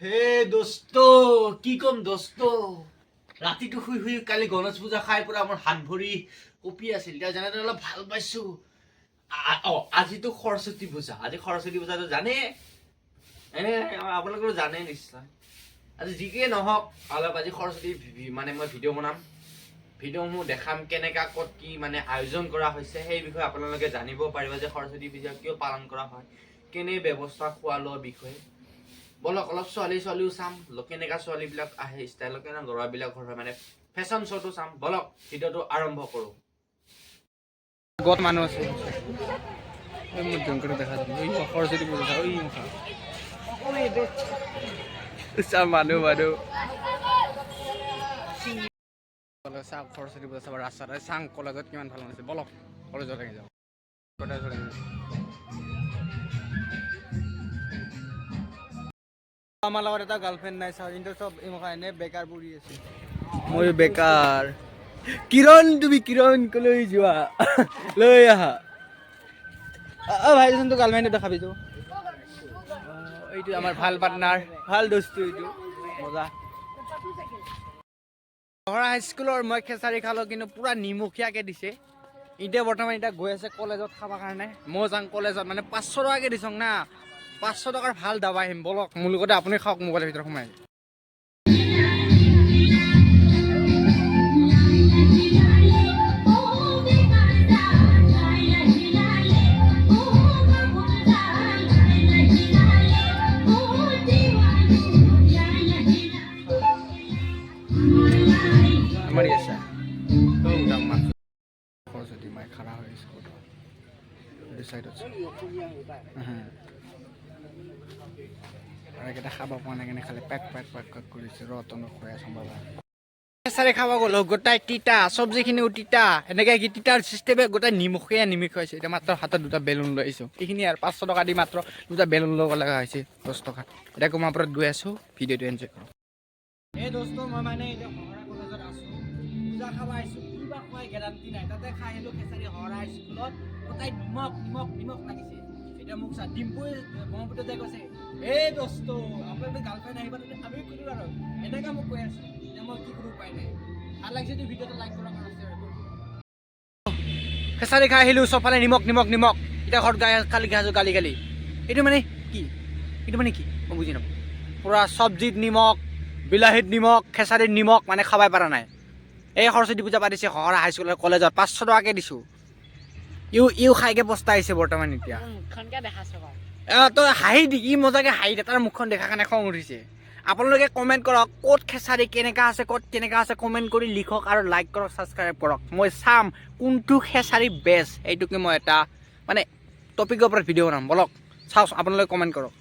হে দোস্ত কি কম দোস্ত ৰাতিটো শুই শুই কালি গণেশ পূজা খাই পুৰা মোৰ হাত ভৰি কঁপি আছিল এতিয়া জানে অলপ ভাল পাইছো আজিতো সৰস্বতী পূজা আজি সৰস্বতী পূজাটো জানে এনে আপোনালোকে জানে নিশ্চয় আজি যিকে নহওক অলপ আজি সৰস্বতী মানে মই ভিডিঅ' বনাম ভিডিঅ'সমূহ দেখাম কেনেকা ক'ত কি মানে আয়োজন কৰা হৈছে সেই বিষয়ে আপোনালোকে জানিব পাৰিব যে সৰস্বতী পূজা কিয় পালন কৰা হয় কেনে ব্যৱস্থা খোৱা লোৱাৰ বিষয়ে বলক অলপ ছোৱালীও চাম কেনেকা ছোৱালীবিলাক আহে ষ্টাইলত কেনে ল'ৰাবিলাক হয় মানে ফেশ্বন শ্ব'টো চাম বলক ভিডিঅ'টো আৰম্ভ কৰোঁ গত মানুহ আছে ওই মোৰ জংকটো দেখা যায় ওই সৰস্বতী পূজা ওই মুখা চাম মানুহ চাওক সৰস্বতী পূজা চাব ৰাস্তাত চাং কলেজত কিমান ভাল আছে বলক কলেজত আহি যাওঁ আমাৰ লগত এটা গাৰ্লফ্ৰেণ্ড নাই চাওঁ কিন্তু চব এই মুখা এনে বেকাৰ পৰি আছে মই বেকাৰ কিৰণ কলৈ যোৱা লৈ আহা ভাইজন তো গাৰ্লফ্ৰেণ্ড দেখাবি তো এইটো আমাৰ ভাল পাৰ্টনাৰ ভাল দোস্ত এইটো মজা হাইস্কুলৰ মই খেচাৰি খালোঁ কিন্তু পুৰা নিমখীয়াকৈ দিছে এতিয়া বৰ্তমান গৈ আছে কলেজত খাবৰ কাৰণে মই যাওঁ কলেজত মানে 500 টকাকৈ দিছোঁ না 500 টকাৰ ভাল দাবা আহিম বলক মোৰ লগতে আপুনি খাওক মোবাইলৰ ভিতৰত সোমাই हमारी ऐसा সৰস্বতী মাই খাড়া হয়েছে ডিসাইড হচ্ছে হ্যাঁ আৰ এটা খাব পোৱা নাই কেনে খালি পেক কৰিছে ৰতন খুৱাই সম্ভৱ চাৰে খাব গ'লো গোটাই তিতা চব্জিখিনিও তিতা এনেকৈ কি তিতাৰ চিষ্টেমে গোটাই নিমখীয়া হৈছে এতিয়া মাত্ৰ হাতত দুটা বেলুন লৈ আহিছোঁ এইখিনি আৰু 500 টকা দি মাত্ৰ দুটা বেলুন ল'ব লগা হৈছে 10 টকা এতিয়া কমাপুৰত গৈ আছোঁ ভিডিঅ'টো এনজয় কৰক এই দোস্ত মই মানে এতিয়া হৰা কলেজত আছোঁ পূজা খাব আহিছোঁ কিবা খোৱাই গেৰাণ্টি নাই তাতে খাই আহিলোঁ খেচাৰি হৰা স্কুলত গোটাই নিমখ লাগিছে এতিয়া মোক চা ডিম্পুৱে ব্ৰহ্মপুত্ৰ যাই কৈছে এই দোস্ত আপোনালোকে গাৰ্লফ্ৰেণ্ড আহিবা তেন্তে আমি কৰিম আৰু এনেকৈ মোক কৈ আছে এতিয়া মই কি কৰোঁ উপায় নাই ভাল লাগিছে যদি ভিডিঅ'টো লাইক কৰক আৰু শ্বেয়াৰ কৰক খেচাৰি খাই আহিলোঁ চবফালে নিমখ এতিয়া ঘৰত খালি খাইছোঁ গালি এইটো মানে কি মই বুজি নাপাওঁ পূৰা চব্জিত নিমখ বিলাহীত নিমখ খেচাৰীত নিমখ মানে খাবাই পৰা নাই এই সৰস্বতী পূজা পাতিছে হৰা হাইস্কুলৰ কলেজত 500 টকাকৈ দিছোঁ ইউ খাইকে পস্তাই আহিছে বৰ্তমান এতিয়া তই হাঁহি দি কি মজাকৈ হাঁহি দে তাৰ মুখখন দেখা কাৰণে খং উঠিছে আপোনালোকে কমেণ্ট কৰক ক'ত খেচাৰী কেনেকুৱা আছে কমেণ্ট কৰি লিখক আৰু লাইক কৰক ছাবস্ক্ৰাইব কৰক মই চাম কোনটো খেচাৰী বেষ্ট এইটোকে মই এটা মানে টপিকৰ ওপৰত ভিডিঅ' বনাম বলক চাওক আপোনালোকে কমেণ্ট কৰক